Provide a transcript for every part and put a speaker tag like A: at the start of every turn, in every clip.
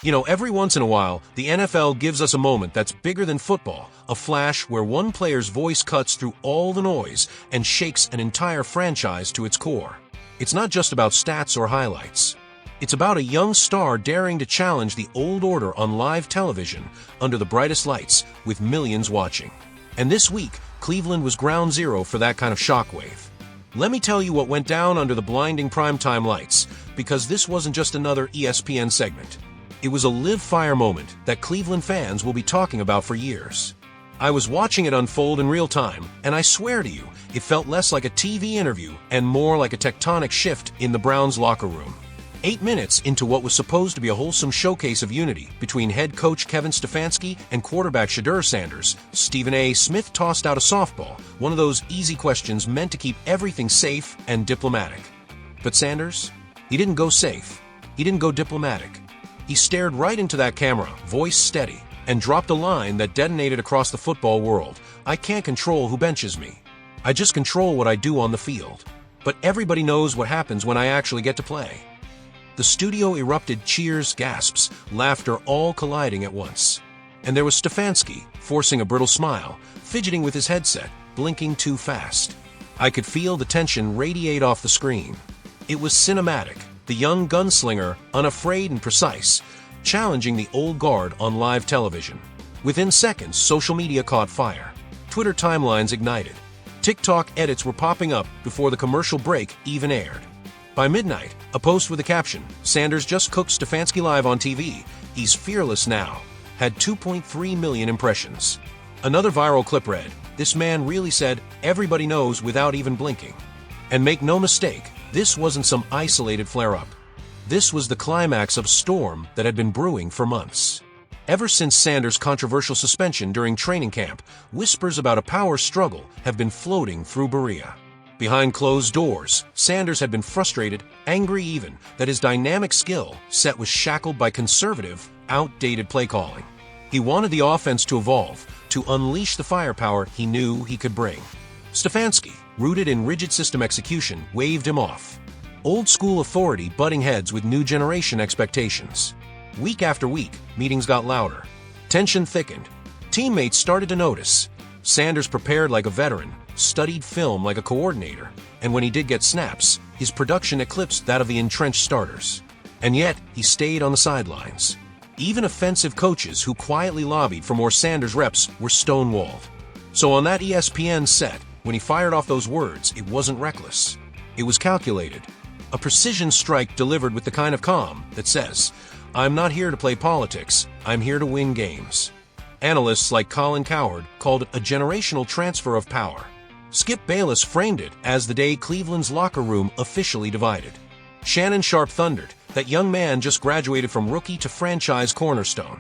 A: Every once in a while, the NFL gives us a moment that's bigger than football, a flash where one player's voice cuts through all the noise and shakes an entire franchise to its core. It's not just about stats or highlights. It's about a young star daring to challenge the old order on live television under the brightest lights with millions watching. And this week, Cleveland was ground zero for that kind of shockwave. Let me tell you what went down under the blinding primetime lights, because this wasn't just another ESPN segment. It was a live-fire moment that Cleveland fans will be talking about for years. I was watching it unfold in real time, and I swear to you, it felt less like a TV interview and more like a tectonic shift in the Browns' locker room. 8 minutes into what was supposed to be a wholesome showcase of unity between head coach Kevin Stefanski and quarterback Shedeur Sanders, Stephen A. Smith tossed out a softball, one of those easy questions meant to keep everything safe and diplomatic. But Sanders? He didn't go safe. He didn't go diplomatic. He stared right into that camera, voice steady, and dropped a line that detonated across the football world. I can't control who benches me. I just control what I do on the field. But everybody knows what happens when I actually get to play. The studio erupted cheers, gasps, laughter all colliding at once. And there was Stefanski, forcing a brittle smile, fidgeting with his headset, blinking too fast. I could feel the tension radiate off the screen. It was cinematic, the young gunslinger, unafraid and precise, challenging the old guard on live television. Within seconds, social media caught fire. Twitter timelines ignited. TikTok edits were popping up before the commercial break even aired. By midnight, a post with a caption, "Sanders just cooked Stefanski live on TV. He's fearless now," had 2.3 million impressions. Another viral clip read, "This man really said, everybody knows without even blinking." And make no mistake, this wasn't some isolated flare-up. This was the climax of a storm that had been brewing for months. Ever since Sanders' controversial suspension during training camp, whispers about a power struggle have been floating through Berea. Behind closed doors, Sanders had been frustrated, angry even, that his dynamic skill set was shackled by conservative, outdated play calling. He wanted the offense to evolve, to unleash the firepower he knew he could bring. Stefanski, rooted in rigid system execution, waved him off. Old school authority butting heads with new generation expectations. Week after week, meetings got louder. Tension thickened. Teammates started to notice. Sanders prepared like a veteran, studied film like a coordinator, and when he did get snaps, his production eclipsed that of the entrenched starters. And yet, he stayed on the sidelines. Even offensive coaches who quietly lobbied for more Sanders reps were stonewalled. So on that ESPN set, when he fired off those words, it wasn't reckless. It was calculated. A precision strike delivered with the kind of calm that says, "I'm not here to play politics, I'm here to win games." Analysts like Colin Cowherd called it a generational transfer of power. Skip Bayless framed it as the day Cleveland's locker room officially divided. Shannon Sharp thundered, that young man just graduated from rookie to franchise cornerstone.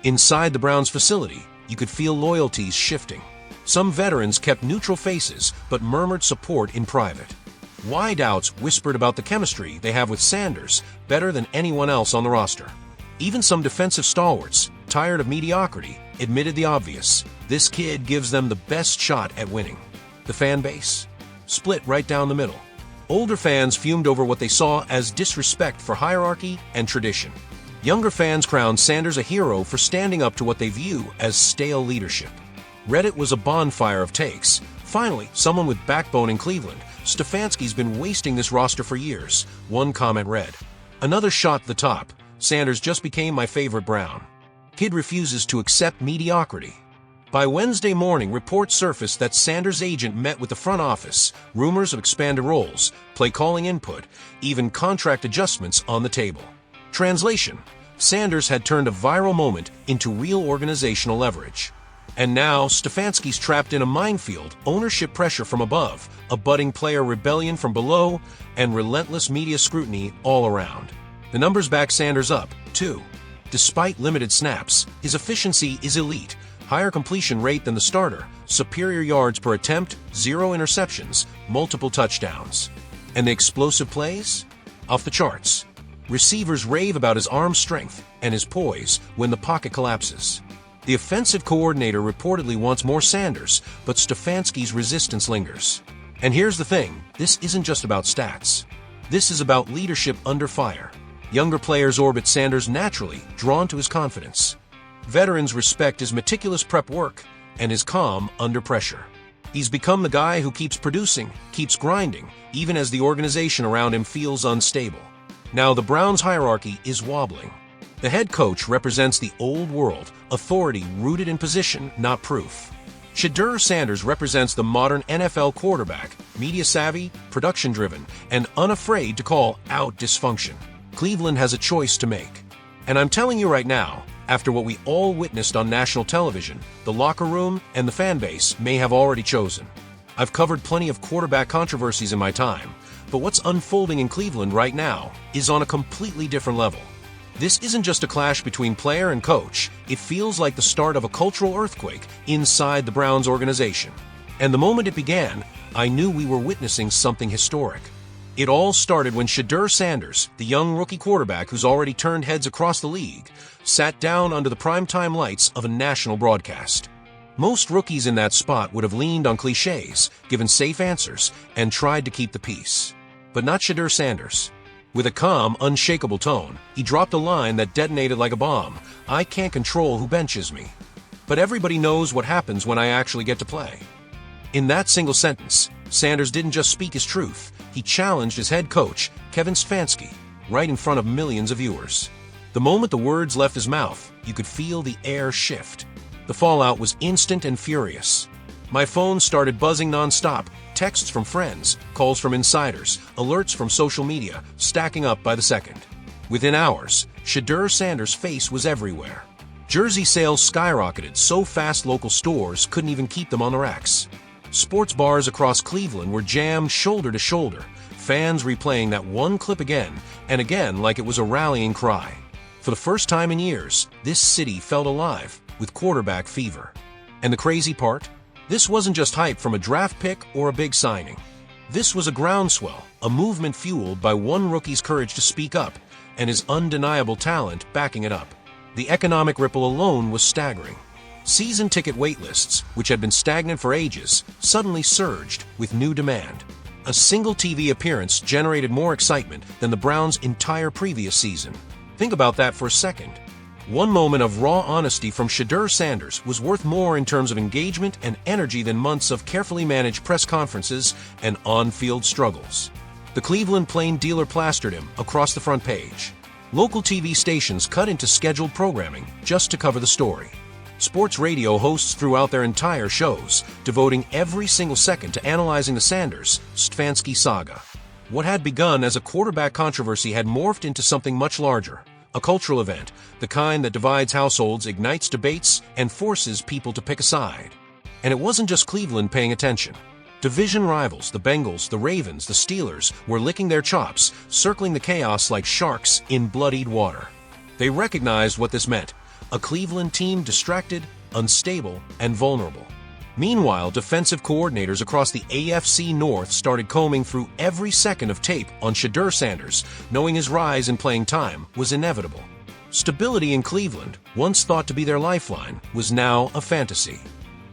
A: Inside the Browns facility, you could feel loyalties shifting. Some veterans kept neutral faces but murmured support in private. Wideouts whispered about the chemistry they have with Sanders, better than anyone else on the roster. Even some defensive stalwarts, tired of mediocrity, admitted the obvious. This kid gives them the best shot at winning. The fan base? Split right down the middle. Older fans fumed over what they saw as disrespect for hierarchy and tradition. Younger fans crowned Sanders a hero for standing up to what they view as stale leadership. Reddit was a bonfire of takes. Finally, someone with backbone in Cleveland. Stefanski's been wasting this roster for years. One comment read, "Another shot at the top. Sanders just became my favorite Brown." Kid refuses to accept mediocrity. By Wednesday morning, reports surfaced that Sanders' agent met with the front office, rumors of expanded roles, play-calling input, even contract adjustments on the table. Translation: Sanders had turned a viral moment into real organizational leverage. And now, Stefanski's trapped in a minefield, ownership pressure from above, a budding player rebellion from below, and relentless media scrutiny all around. The numbers back Sanders up, too. Despite limited snaps, his efficiency is elite. Higher completion rate than the starter, superior yards per attempt, 0 interceptions, multiple touchdowns. And the explosive plays? Off the charts. Receivers rave about his arm strength and his poise when the pocket collapses. The offensive coordinator reportedly wants more Sanders, but Stefanski's resistance lingers. And here's the thing, this isn't just about stats. This is about leadership under fire. Younger players orbit Sanders naturally, drawn to his confidence. Veterans respect his meticulous prep work and his calm under pressure. He's become the guy who keeps producing, keeps grinding, even as the organization around him feels unstable. Now the Browns' hierarchy is wobbling. The head coach represents the old world, authority rooted in position, not proof. Shedeur Sanders represents the modern NFL quarterback, media-savvy, production-driven, and unafraid to call out dysfunction. Cleveland has a choice to make. And I'm telling you right now, after what we all witnessed on national television, the locker room and the fan base may have already chosen. I've covered plenty of quarterback controversies in my time, but what's unfolding in Cleveland right now is on a completely different level. This isn't just a clash between player and coach. It feels like the start of a cultural earthquake inside the Browns organization. And the moment it began, I knew we were witnessing something historic. It all started when Shedeur Sanders, the young rookie quarterback who's already turned heads across the league, sat down under the primetime lights of a national broadcast. Most rookies in that spot would have leaned on cliches, given safe answers, and tried to keep the peace. But not Shedeur Sanders. With a calm, unshakable tone, he dropped a line that detonated like a bomb. "I can't control who benches me. But everybody knows what happens when I actually get to play." In that single sentence, Sanders didn't just speak his truth. He challenged his head coach, Kevin Stefanski, right in front of millions of viewers. The moment the words left his mouth, you could feel the air shift. The fallout was instant and furious. My phone started buzzing nonstop. Texts from friends, calls from insiders, alerts from social media, stacking up by the second. Within hours, Shedeur Sanders' face was everywhere. Jersey sales skyrocketed so fast local stores couldn't even keep them on the racks. Sports bars across Cleveland were jammed shoulder to shoulder, fans replaying that one clip again and again like it was a rallying cry. For the first time in years, this city felt alive with quarterback fever. And the crazy part? This wasn't just hype from a draft pick or a big signing. This was a groundswell, a movement fueled by one rookie's courage to speak up and his undeniable talent backing it up. The economic ripple alone was staggering. Season ticket waitlists, which had been stagnant for ages, suddenly surged with new demand. A single TV appearance generated more excitement than the Browns' entire previous season. Think about that for a second. One moment of raw honesty from Shedeur Sanders was worth more in terms of engagement and energy than months of carefully managed press conferences and on-field struggles. The Cleveland Plain Dealer plastered him across the front page. Local TV stations cut into scheduled programming just to cover the story. Sports radio hosts threw out their entire shows, devoting every single second to analyzing the Sanders-Stefanski saga. What had begun as a quarterback controversy had morphed into something much larger. A cultural event, the kind that divides households, ignites debates, and forces people to pick a side. And it wasn't just Cleveland paying attention. Division rivals, the Bengals, the Ravens, the Steelers, were licking their chops, circling the chaos like sharks in bloodied water. They recognized what this meant: a Cleveland team distracted, unstable, and vulnerable. Meanwhile, defensive coordinators across the AFC North started combing through every second of tape on Shedeur Sanders, knowing his rise in playing time was inevitable. Stability in Cleveland, once thought to be their lifeline, was now a fantasy.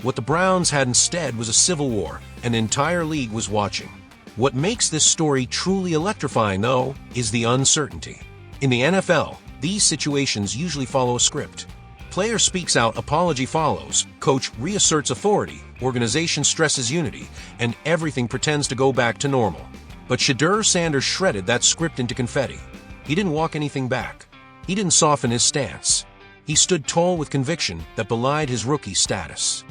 A: What the Browns had instead was a civil war, and the entire league was watching. What makes this story truly electrifying, though, is the uncertainty. In the NFL, these situations usually follow a script. Player speaks out, apology follows, coach reasserts authority, organization stresses unity, and everything pretends to go back to normal. But Shedeur Sanders shredded that script into confetti. He didn't walk anything back. He didn't soften his stance. He stood tall with conviction that belied his rookie status.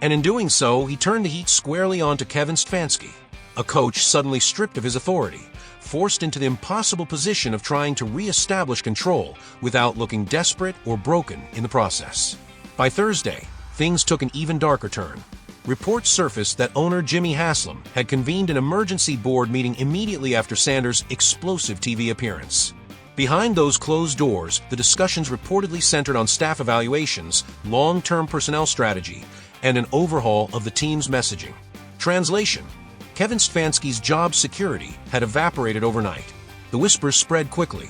A: And in doing so, he turned the heat squarely onto Kevin Stefanski, a coach suddenly stripped of his authority, forced into the impossible position of trying to re-establish control without looking desperate or broken in the process. By Thursday, things took an even darker turn. Reports surfaced that owner Jimmy Haslam had convened an emergency board meeting immediately after Sanders' explosive TV appearance. Behind those closed doors, the discussions reportedly centered on staff evaluations, long-term personnel strategy, and an overhaul of the team's messaging. Translation: Kevin Stefanski's job security had evaporated overnight. The whispers spread quickly.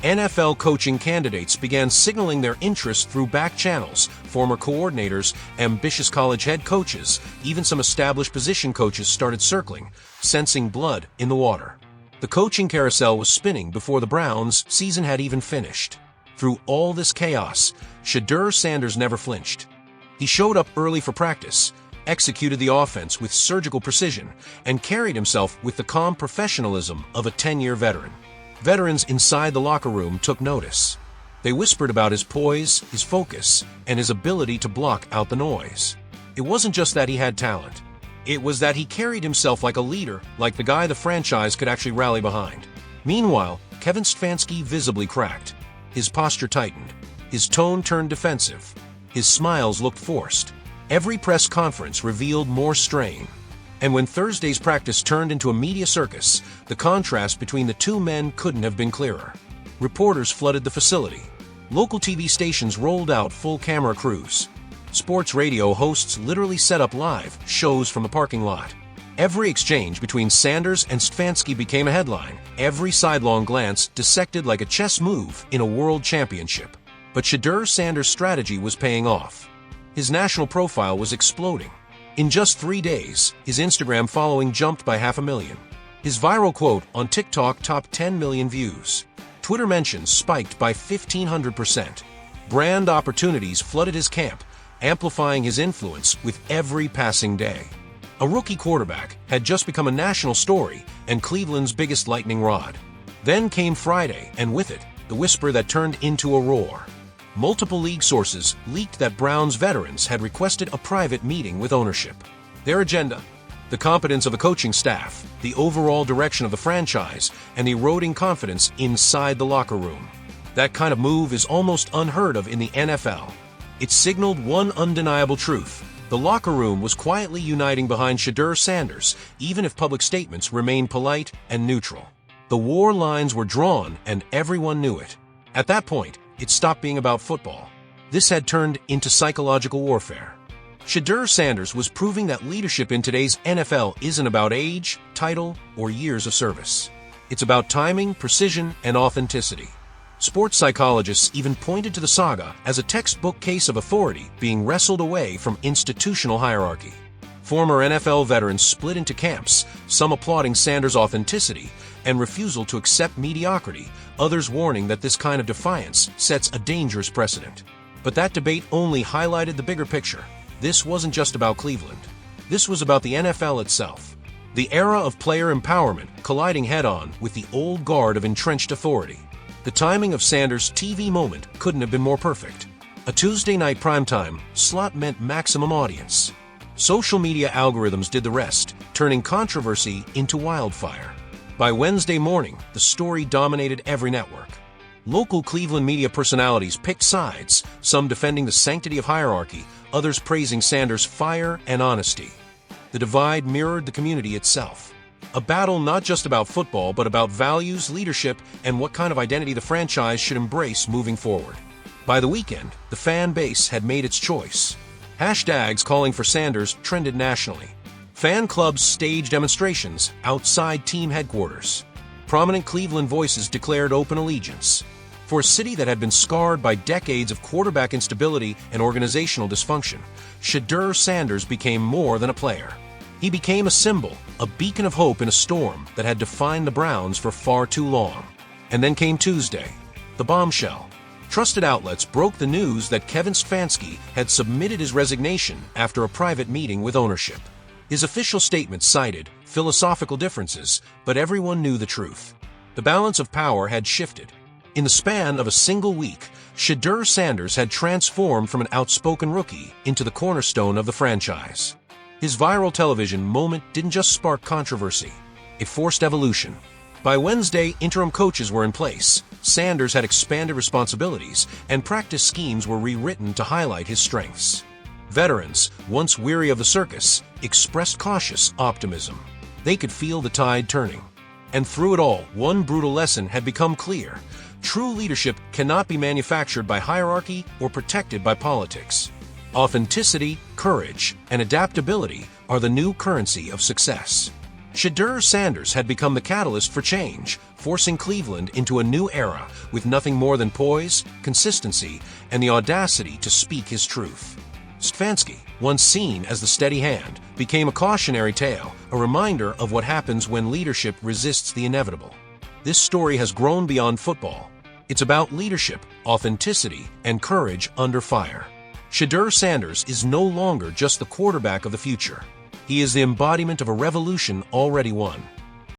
A: NFL coaching candidates began signaling their interest through back channels, former coordinators, ambitious college head coaches, even some established position coaches started circling, sensing blood in the water. The coaching carousel was spinning before the Browns' season had even finished. Through all this chaos, Shedeur Sanders never flinched. He showed up early for practice, executed the offense with surgical precision, and carried himself with the calm professionalism of a 10-year veteran. Veterans inside the locker room took notice. They whispered about his poise, his focus, and his ability to block out the noise. It wasn't just that he had talent. It was that he carried himself like a leader, like the guy the franchise could actually rally behind. Meanwhile, Kevin Stefanski visibly cracked. His posture tightened. His tone turned defensive. His smiles looked forced. Every press conference revealed more strain. And when Thursday's practice turned into a media circus, the contrast between the two men couldn't have been clearer. Reporters flooded the facility. Local TV stations rolled out full camera crews. Sports radio hosts literally set up live shows from the parking lot. Every exchange between Sanders and Stefanski became a headline, every sidelong glance dissected like a chess move in a world championship. But Shedeur Sanders' strategy was paying off. His national profile was exploding. In just 3 days, his Instagram following jumped by 500,000. His viral quote on TikTok topped 10 million views. Twitter mentions spiked by 1,500%. Brand opportunities flooded his camp, amplifying his influence with every passing day. A rookie quarterback had just become a national story and Cleveland's biggest lightning rod. Then came Friday, and with it, the whisper that turned into a roar. Multiple league sources leaked that Browns veterans had requested a private meeting with ownership. Their agenda: the competence of the coaching staff, the overall direction of the franchise, and the eroding confidence inside the locker room. That kind of move is almost unheard of in the NFL. It signaled one undeniable truth: the locker room was quietly uniting behind Shedeur Sanders, even if public statements remained polite and neutral. The war lines were drawn, and everyone knew it. At that point, it stopped being about football. This had turned into psychological warfare. Shedeur Sanders was proving that leadership in today's NFL isn't about age, title, or years of service. It's about timing, precision, and authenticity. Sports psychologists even pointed to the saga as a textbook case of authority being wrestled away from institutional hierarchy. Former NFL veterans split into camps, some applauding Sanders' authenticity and refusal to accept mediocrity, others warning that this kind of defiance sets a dangerous precedent. But that debate only highlighted the bigger picture. This wasn't just about Cleveland. This was about the NFL itself. The era of player empowerment colliding head-on with the old guard of entrenched authority. The timing of Sanders' TV moment couldn't have been more perfect. A Tuesday night primetime slot meant maximum audience. Social media algorithms did the rest, turning controversy into wildfire. By Wednesday morning, the story dominated every network. Local Cleveland media personalities picked sides, some defending the sanctity of hierarchy, others praising Sanders' fire and honesty. The divide mirrored the community itself. A battle not just about football, but about values, leadership, and what kind of identity the franchise should embrace moving forward. By the weekend, the fan base had made its choice. Hashtags calling for Sanders trended nationally. Fan clubs staged demonstrations outside team headquarters. Prominent Cleveland voices declared open allegiance. For a city that had been scarred by decades of quarterback instability and organizational dysfunction, Shedeur Sanders became more than a player. He became a symbol, a beacon of hope in a storm that had defined the Browns for far too long. And then came Tuesday, the bombshell. Trusted outlets broke the news that Kevin Stefanski had submitted his resignation after a private meeting with ownership. His official statement cited philosophical differences, but everyone knew the truth. The balance of power had shifted. In the span of a single week, Shedeur Sanders had transformed from an outspoken rookie into the cornerstone of the franchise. His viral television moment didn't just spark controversy, it forced evolution. By Wednesday, interim coaches were in place, Sanders had expanded responsibilities, and practice schemes were rewritten to highlight his strengths. Veterans, once weary of the circus, expressed cautious optimism. They could feel the tide turning. And through it all, one brutal lesson had become clear: true leadership cannot be manufactured by hierarchy or protected by politics. Authenticity, courage, and adaptability are the new currency of success. Shedeur Sanders had become the catalyst for change, forcing Cleveland into a new era with nothing more than poise, consistency, and the audacity to speak his truth. Stefanski, once seen as the steady hand, became a cautionary tale, a reminder of what happens when leadership resists the inevitable. This story has grown beyond football. It's about leadership, authenticity, and courage under fire. Shedeur Sanders is no longer just the quarterback of the future. He is the embodiment of a revolution already won.